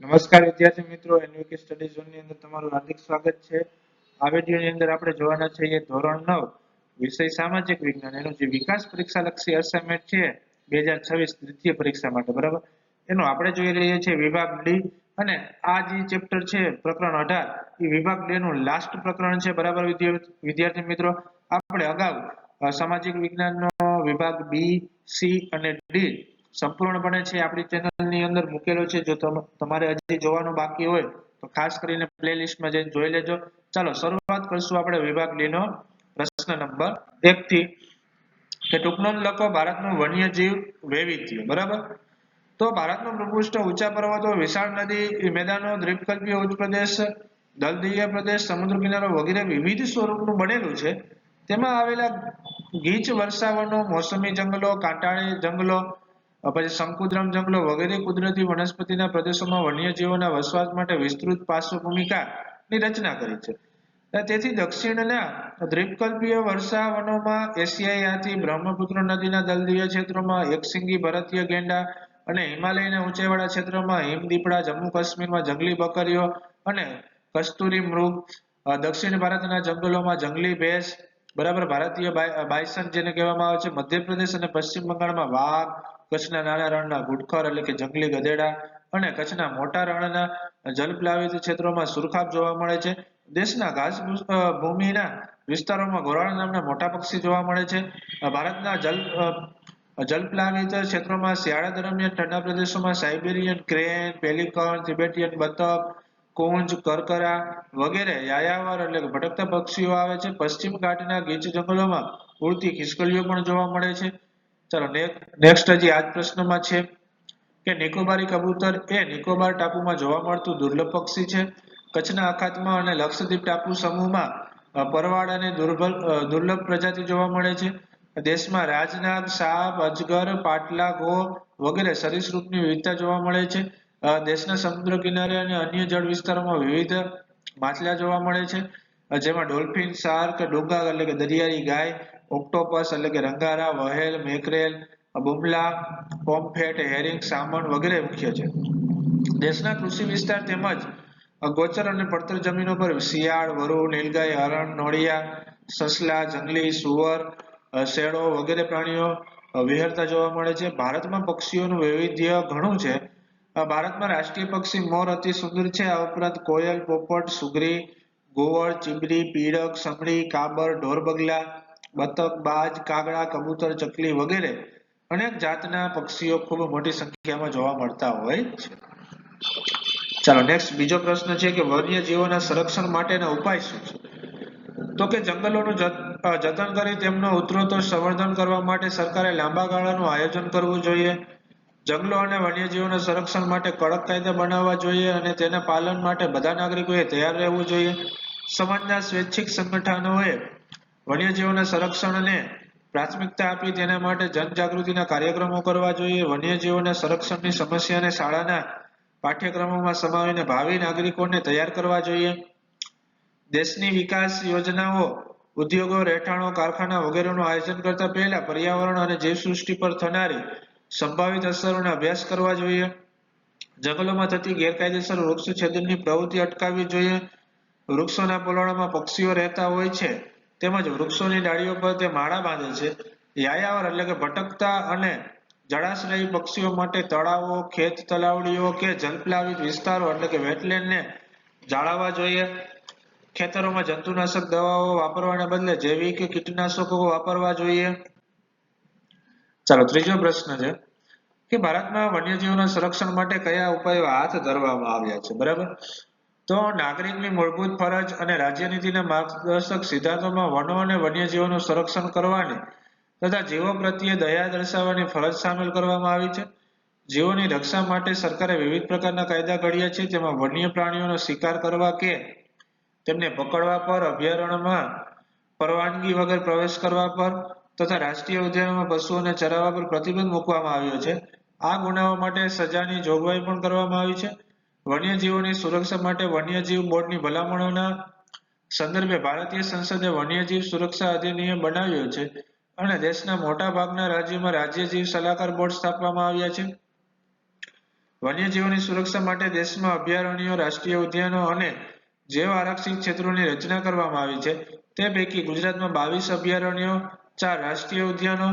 નમસ્કાર વિદ્યાર્થી મિત્રો, એનવીકે સ્ટડી ઝોન ની અંદર તમારું હાર્દિક સ્વાગત છે। આ વિડિયોની અંદર આપણે જોવાના છીએ ધોરણ 9 વિષય સામાજિક વિજ્ઞાન એનો જે વિકાસ પરીક્ષા લક્ષી અસાઇનમેન્ટ છે 2026 દ્વિતીય પરીક્ષા માટે, બરાબર। એનો આપણે જોઈ રહ્યા છીએ વિભાગ ડી અને આ જે ચેપ્ટર છે પ્રકરણ 18 એ વિભાગ ડી નું લાસ્ટ પ્રકરણ છે, બરાબર વિદ્યાર્થી મિત્રો। આપણે અગાઉ સામાજિક વિજ્ઞાનનો વિભાગ બી, સી અને ડી સંપૂર્ણપણે છે આપણી ચેનલની અંદર મૂકેલો છે। જો તમારે હજી જોવાનું બાકી હોય તો ખાસ કરીને પ્લેલિસ્ટમાં જઈને જોઈ લેજો। ચાલો શરૂઆત કરશું આપણે વિભાગ ડી નો પ્રશ્ન નંબર 1 થી કે ટૂંકનોંધ લખો ભારતનું વન્યજીવ વૈવિધ્ય, બરાબર। તો ભારતનું ભૂપૃષ્ઠ ઊંચા પર્વતો, વિશાળ નદી મેદાનો, દ્વીપકલ્પીય ઉચ્ચ પ્રદેશ, દલદલીય પ્રદેશ, સમુદ્ર કિનારો વગેરે વિવિધ સ્વરૂપનું બનેલું છે। તેમાં આવેલા ગીચ વર્ષાવનો, મોસમી જંગલો, કાંટાળી જંગલો, પછી શંકુદ્રમ જંગલો વગેરે કુદરતી વનસ્પતિના પ્રદેશોમાં વન્યજીવોના વસવાટ માટે વિસ્તૃત પાર્શ્વભૂમિકાની રચના કરી છે। તેથી દક્ષિણના દ્વીપકલ્પીય વર્ષાવનોમાં એશિયાઈ હાથી, બ્રહ્મપુત્ર નદીના દલદલીય ક્ષેત્રોમાં એકશિંગી ભારતીય ગેંડા અને હિમાલયના ઊંચાઈવાળા ક્ષેત્રોમાં હિમદીપડા, જમ્મુ કાશ્મીરમાં જંગલી બકરીઓ અને કસ્તુરી મૃગ, દક્ષિણ ભારતના જંગલોમાં જંગલી ભેંસ, બરાબર, ભારતીય બાયસન જેને કહેવામાં આવે છે, મધ્યપ્રદેશ અને પશ્ચિમ બંગાળમાં વાઘ, કચ્છના નાના રણના ઘુડખર એટલે કે જંગલી ગધેડા અને કચ્છના મોટા રણના જલપ્લાવિત ક્ષેત્રોમાં સુરખાબ જોવા મળે છે। દેશના ઘાસ ભૂમિના વિસ્તારોમાં ઘોરાડ નામના મોટા પક્ષી જોવા મળે છે। ભારતના જલપ્લાવિત ક્ષેત્રોમાં શિયાળા દરમિયાન ઠંડા પ્રદેશોમાં સાઇબેરિયન ક્રેન, પેલિકન, તિબેટિયન બતક, કુંજ, કરકરા વગેરે યાયાવર એટલે કે ભટકતા પક્ષીઓ આવે છે। પશ્ચિમ ઘાટના ગીચ જંગલોમાં ઉડતી ખિસકોલીઓ પણ જોવા મળે છે। ચાલો નેક્સ્ટ હજી આ જ પ્રશ્નમાં છે કે નિકોબારી કબૂતર એ નિકોબાર ટાપુમાં જોવા મળતું દુર્લભ પક્ષી છે। કચ્છના અખાતમાં અને લક્ષદ્વીપ ટાપુ સમૂહમાં પરવાળ અને દુર્લભ પ્રજાતિ જોવા મળે છે। દેશમાં રાજનાગ, સાપ, અજગર, પાટલા, ગો વગેરે સરીસૃપની વિવિધતા જોવા મળે છે। દેશના સમુદ્ર કિનારે અને અન્ય જળ વિસ્તારોમાં વિવિધ માછલા જોવા મળે છે, જેમાં ડોલ્ફિન, શાર્ક, ડોગા એટલે કે દરિયાઈ ગાય, ઓક્ટોપસ એટલે કે રંગારા, વહેલ, મેકરેલ, બુમલા, પોમ્ફેટ, હેરિંગ, સામણ વગેરે મુખ્ય છે। દેશના કૃષિ વિસ્તાર તેમજ ગોચર અને પડતર જમીનો પર શિયાળ, વરુ, નીલગાય, હરણ, નોળિયા, સસલા, જંગલી સુવર, શેરડો વગેરે પ્રાણીઓ વિહરતા જોવા મળે છે। ભારતમાં પક્ષીઓનું વૈવિધ્ય ઘણું છે। ભારતમાં રાષ્ટ્રીય પક્ષી મોર અતિ સુંદર છે। આ ઉપરાંત કોયલ, પોપટ, સુગરી, ગોવળ, ચીબરી, પીળક, સમડી, કાબર, ઢોરબગલા, બતક, બાજ, કાગડા, કબૂતર, ચકલી વગેરે અનેક જાતના પક્ષીઓ ખૂબ મોટી સંખ્યામાં જોવા મળતા હોય છે। ચાલો નેક્સ્ટ બીજો પ્રશ્ન છે કે વન્યજીવોના સંરક્ષણ માટેના ઉપાય શું છે? તો કે જંગલોનું જતન કરી તેમનો ઉત્તરોત્તર સંવર્ધન કરવા માટે સરકારે લાંબા ગાળાનું આયોજન કરવું જોઈએ। જંગલો અને વન્યજીવોના સંરક્ષણ માટે કડક કાયદા બનાવવા જોઈએ અને તેના પાલન માટે બધા નાગરિકોએ તૈયાર રહેવું જોઈએ। સમાજના સ્વૈચ્છિક સંગઠનોએ વન્યજીવોના સંરક્ષણને પ્રાથમિકતા આપી તેના માટે જનજાગૃતિના કાર્યક્રમો કરવા જોઈએ। વન્યજીવોના સંરક્ષણની સમસ્યાને શાળાના પાઠ્યક્રમોમાં સમાવીને ભાવિ નાગરિકોને તૈયાર કરવા જોઈએ। દેશની વિકાસ યોજનાઓ, ઉદ્યોગો, રહેઠાણો, કારખાના વગેરેનું આયોજન કરતા પહેલા પર્યાવરણ અને જીવસૃષ્ટિ પર થનારી સંભવિત અસરોનો અભ્યાસ કરવા જોઈએ। જંગલોમાં થતી ગેરકાયદેસર વૃક્ષછેદનની પ્રવૃત્તિ અટકાવવી જોઈએ। વૃક્ષોના પોલાણોમાં પક્ષીઓ રહેતા હોય છે, તેમજ વૃક્ષોની ડાળીઓ પર તે માળા બાંધે છે। યાયાવર એટલે કે ભટકતા અને જળાશયી પક્ષીઓ માટે તળાવો, ખેત તલાવડીઓ કે જલપ્લાવિત વિસ્તારો એટલે કે વેટલેન્ડને જાળવવા જોઈએ। ખેતરોમાં જંતુનાશક દવાઓ વાપરવાને બદલે જૈવિક કીટનાશકો વાપરવા જોઈએ। ચાલો ત્રીજો પ્રશ્ન છે કે ભારતમાં વન્યજીવોના સંરક્ષણ માટે કયા ઉપાયો હાથ ધરવામાં આવ્યા છે, બરાબર। તો નાગરિકની મૂળભૂત ફરજ અને રાજ્ય નીતિના માર્ગદર્શક સિદ્ધાંતોમાં વનો અને વન્યજીવોનું સંરક્ષણ કરવાની તથા જીવો પ્રત્યે દયા દર્શાવવાની ફરજ સામેલ કરવામાં આવી છે। જીવોની રક્ષા માટે સરકારે વિવિધ પ્રકારના કાયદા ઘડ્યા છે, તેમાં વન્ય પ્રાણીઓનો શિકાર કરવા કે તેમને પકડવા પર, અભયારણ્યમાં પરવાનગી વગર પ્રવેશ કરવા પર તથા રાષ્ટ્રીય ઉદ્યાનોમાં પશુઓને ચરાવવા પર પ્રતિબંધ મૂકવામાં આવ્યો છે। આ ગુનાઓ માટે સજાની જોગવાઈ પણ કરવામાં આવી છે। વન્યજીવોની સુરક્ષા માટે વન્યજીવ બોર્ડની ભલામણોના સંદર્ભે ભારતીય સંસદે વન્યજીવ સુરક્ષા અધિનિયમ બનાવ્યો છે અને દેશના મોટા ભાગના રાજ્યોમાં રાજ્ય જીવ સલાહકાર બોર્ડ સ્થાપવામાં આવ્યા છે। વન્યજીવોની સુરક્ષા માટે દેશમાં અભયારણ્યો, રાષ્ટ્રીય ઉદ્યાનો અને જૈવ આરક્ષિત ક્ષેત્રોની રચના કરવામાં આવી છે. તે પૈકી ગુજરાતમાં 22 અભયારણ્યો, 4 રાષ્ટ્રીય ઉદ્યાનો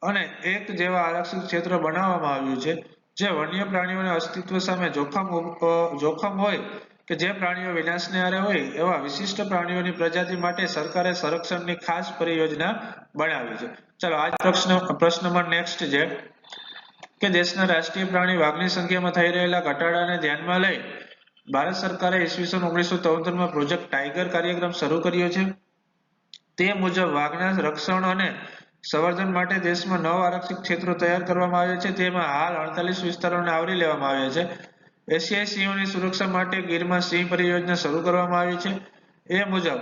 અને 1 જૈવ આરક્ષિત ક્ષેત્ર બનાવવામાં આવ્યું છે, જે વન્ય પ્રાણીઓના અસ્તિત્વ સામે જોખમ હોય કે જે પ્રાણીઓ વિનાશને આરે હોય એવા વિશિષ્ટ પ્રાણીઓની પ્રજાતિ માટે સરકારે સંરક્ષણની ખાસ પરિયોજના બનાવી છે. ચાલો આ પ્રશ્નમાં નેક્સ્ટ છે કે દેશના રાષ્ટ્રીય પ્રાણી વાઘની સંખ્યામાં થઈ રહેલા ઘટાડાને ધ્યાનમાં લઈ ભારત સરકારે ઈસવીસન 1973 માં પ્રોજેક્ટ ટાઈગર કાર્યક્રમ શરૂ કર્યો છે. તે મુજબ વાઘના રક્ષણ અને સંવર્ધન માટે દેશમાં 9 આરક્ષિત ક્ષેત્રો તૈયાર કરવામાં આવ્યા છે. તેમાં હાલ 48 વિસ્તારોને આવરી લેવામાં આવ્યા છે. એશિયાઈ સિંહોની સુરક્ષા માટે ગીરમાં સિંહ પરિયોજના શરૂ કરવામાં આવી છે. એ મુજબ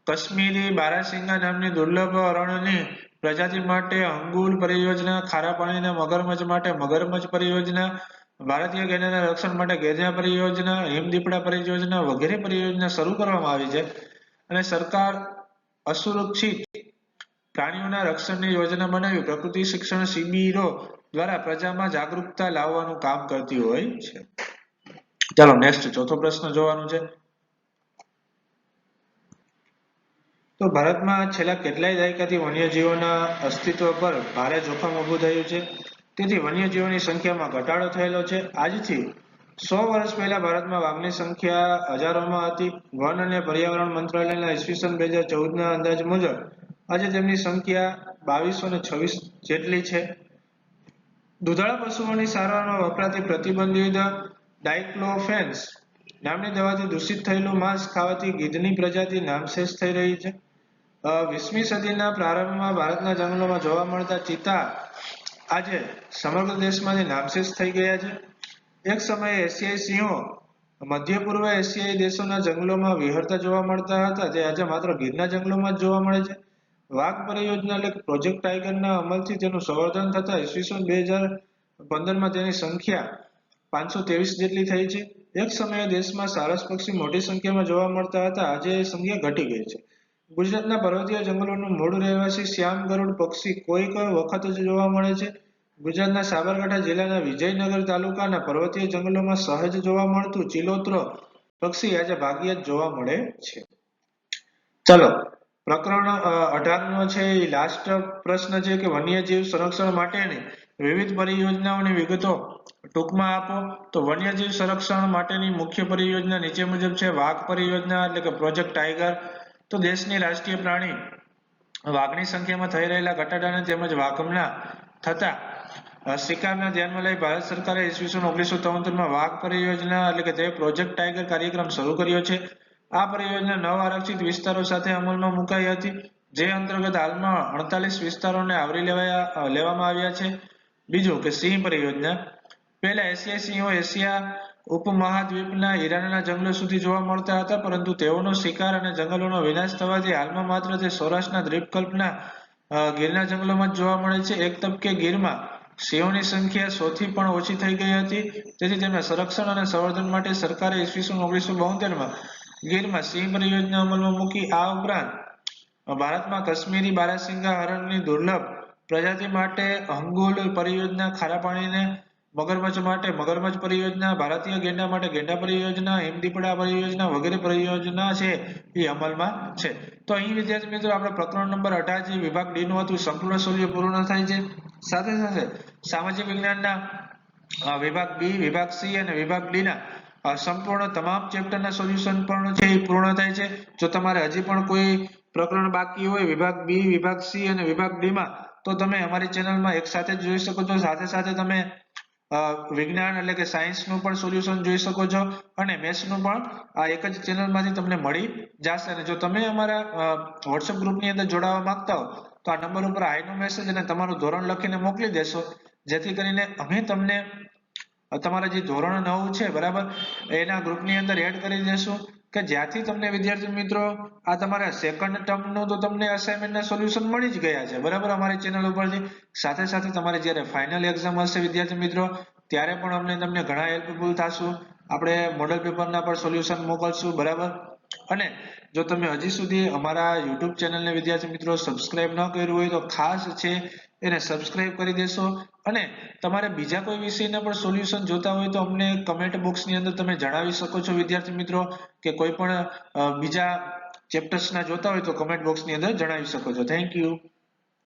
કાશ્મીરી બારાસિંગા નામની દુર્લભ અરણ્યની પ્રજાતિ માટે અંગુલ પરિયોજના, ખારા પાણીના મગરમચ્છ માટે મગરમચ્છ પરિયોજના, ભારતીય ગેંડાના રક્ષણ માટે ગેંડા પરિયોજના, હિમદીપડા પરિયોજના વગેરે પરિયોજના શરૂ કરવામાં આવી છે. અને સરકાર અસુરક્ષિત પ્રાણીઓના રક્ષણની યોજના બનાવી પ્રકૃતિ શિક્ષણ શિબિરો દ્વારા પ્રજામાં જાગૃતતા લાવવાનું કામ કરતી હોય છે. ચાલો નેક્સ્ટ ચોથો પ્રશ્ન જોવાનો છે. તો ભારતમાં છેલ્લા કેટલાય દાયકાથી વન્યજીવોના અસ્તિત્વ પર ભારે જોખમ ઊભું થયું છે. તેથી વન્યજીવોની સંખ્યામાં ઘટાડો થયેલો છે. આજથી 100 વર્ષ પહેલા ભારતમાં વાઘની સંખ્યા હજારોમાં હતી. વન અને પર્યાવરણ મંત્રાલયના ઈસવીસન 2014ના અંદાજ મુજબ આજે તેમની સંખ્યા 2226 જેટલી છે. દુધાળા પશુઓની સારવારમાં વપરાતી પ્રતિબંધિત ડાયક્લોફેન્સ નામની દવાથી દૂષિત થયેલું માંસ ખાવાથી ગીધની પ્રજાતિ નામશેષ થઈ રહી છે. 20મી સદીના પ્રારંભમાં ભારતના જંગલોમાં જોવા મળતા ચિત્તા આજે સમગ્ર દેશમાંથી નામશેષ થઈ ગયા છે. એક સમયે એશિયાઈ સિંહો મધ્ય પૂર્વ એશિયાઈ દેશોના જંગલોમાં વિહરતા જોવા મળતા હતા, તે આજે માત્ર ગીરના જંગલોમાં જ જોવા મળે છે. વાઘ પરિયોજના એટલે પ્રોજેક્ટ ટાઈગરના અમલથી તેનું સંવર્ધન થતા ઈસવીસન 2015માં તેની સંખ્યા 523 જેટલી થઈ છે. એક સમયે દેશમાં સારસ પક્ષી મોટી સંખ્યામાં જોવા મળતા હતા, આજે એ સંખ્યા ઘટી ગઈ છે. ગુજરાતના પર્વતીય જંગલોનું મૂળ રહેવાસી શ્યામ ગરુડ પક્ષી કોઈક વખત જ જોવા મળે છે. ગુજરાતના સાબરકાંઠા જિલ્લાના વિજયનગર તાલુકાના પર્વતીય જંગલોમાં સહજ જોવા મળતું ચિલોત્રો પક્ષી આજે ભાગ્યે જ જોવા મળે છે. ચલો પ્રકરણ 18નો છે એ લાસ્ટ પ્રશ્ન છે કે વન્યજીવ સંરક્ષણ માટેની વિવિધ પરિયોજનાઓની વિગતો ટૂંકમાં આપો. તો વન્યજીવ સંરક્ષણ માટેની મુખ્ય પરિયોજના નીચે મુજબ છે. વાઘ પરિયોજના એટલે કે પ્રોજેક્ટ ટાઈગર. તો દેશની રાષ્ટ્રીય પ્રાણી વાઘની સંખ્યામાં થઈ રહેલા ઘટાડાને તેમજ વાઘના થતા શિકારને ધ્યાનમાં લઈ ભારત સરકારે ઈસવીસન 1973માં વાઘ પરિયોજના એટલે કે તે પ્રોજેક્ટ ટાઈગર કાર્યક્રમ શરૂ કર્યો છે. આ પરિયોજના 9 આરક્ષિત વિસ્તારો સાથે અમલમાં મુકાઈ હતી, જે અંતર્ગત હાલમાં 48 વિસ્તારોને આવરી લેવામાં આવ્યા છે. બીજું કે સિંહ પરિયોજના. પહેલા એશિયાઈ સિંહો એશિયા ઉપમહાદ્વીપના ઈરાનના જંગલો સુધી જોવા મળતા હતા, પરંતુ તેઓનો શિકાર અને જંગલોનો વિનાશ થવાથી હાલમાં માત્ર તે સૌરાષ્ટ્રના દ્વીપકલ્પના ગીરના જંગલોમાં જ જોવા મળે છે. એક તબકે ગીરમાં સિંહોની સંખ્યા 100 થી પણ ઓછી થઈ ગઈ હતી, તેથી તેમના સંરક્ષણ અને સંવર્ધન માટે સરકારે ઈસવીસન 1972માં ગીરમાં સિંહ પરિયોજના અમલમાં મૂકી. આ ઉપરાંત ભારતમાં કાશ્મીરી બારાસિંગા હરણની દુર્લભ પ્રજાતિ માટે અંગુલ પરિયોજના, ખારા પાણીને મગરમચ્છ માટે મગરમચ્છ પરિયોજના, ભારતીય ગેંડા માટે ગેંડા પરિયોજના, હિમદીપડા પરિયોજના વગેરે પરિયોજના છે એ અમલમાં છે. તો અહીં વિદ્યાર્થી મિત્રો આપણે પ્રકરણ નંબર 18 જે વિભાગ ડી નું હતું સંપૂર્ણ સોલ્યુશન પૂર્ણ થાય છે. સાથે સાથે સામાજિક વિજ્ઞાનના વિભાગ બી, વિભાગ સી અને વિભાગ ડી ના સંપૂર્ણ તમામ ચેપ્ટરના સોલ્યુશન પણ છે એ પૂર્ણ થાય છે. જો તમારે હજી પણ કોઈ પ્રકરણ બાકી હોય વિભાગ બી, વિભાગ સી અને વિભાગ ડી માં, તો તમે અમારી ચેનલમાં એક સાથે જ જોઈ શકો છો. સાથે સાથે તમે વિજ્ઞાન એટલે કે સાયન્સ નું પણ સોલ્યુશન જોઈ શકો છો અને મેથ્સ નું પણ આ એક જ ચેનલમાંથી તમને મળી જશે. અને જો તમે અમારા WhatsApp ગ્રુપની અંદર જોડાવા માંગતા હો તો આ નંબર ઉપર હાઈ નો મેસેજ અને તમારું ધોરણ લખીને મોકલી દેશો, જેથી કરીને અમે તમને તમારા જે ધોરણ 9 છે બરાબર એના ગ્રુપની અંદર એડ કરી દેશું કે જ્યાંથી તમને વિદ્યાર્થી મિત્રો આ તમારા સેકન્ડ ટર્મનું તો તમને અસાઇનમેન્ટના સોલ્યુશન મળી જ ગયા છે બરાબર અમારી ચેનલ ઉપરથી. સાથે સાથે તમારે જ્યારે ફાઇનલ એક્ઝામ હશે વિદ્યાર્થી મિત્રો ત્યારે પણ અમને તમને ઘણા હેલ્પફુલ થશું. આપણે મોડલ પેપરના પણ સોલ્યુશન મોકલશું બરાબર. અને જો તમે હજી સુધી અમારા YouTube ચેનલને વિદ્યાર્થી મિત્રો સબસ્ક્રાઇબ ન કર્યું હોય તો ખાસ છે એને સબસ્ક્રાઇબ કરી દેશો અને તમારે બીજા કોઈ વિષયના પણ સોલ્યુશન જોતા હોય તો અમને કમેન્ટ બોક્સની અંદર તમે જણાવી શકો છો વિદ્યાર્થી મિત્રો કે કોઈ પણ બીજા ચેપ્ટર્સના જોતા હોય તો કમેન્ટ બોક્સની અંદર જણાવી શકો છો થેન્ક યુ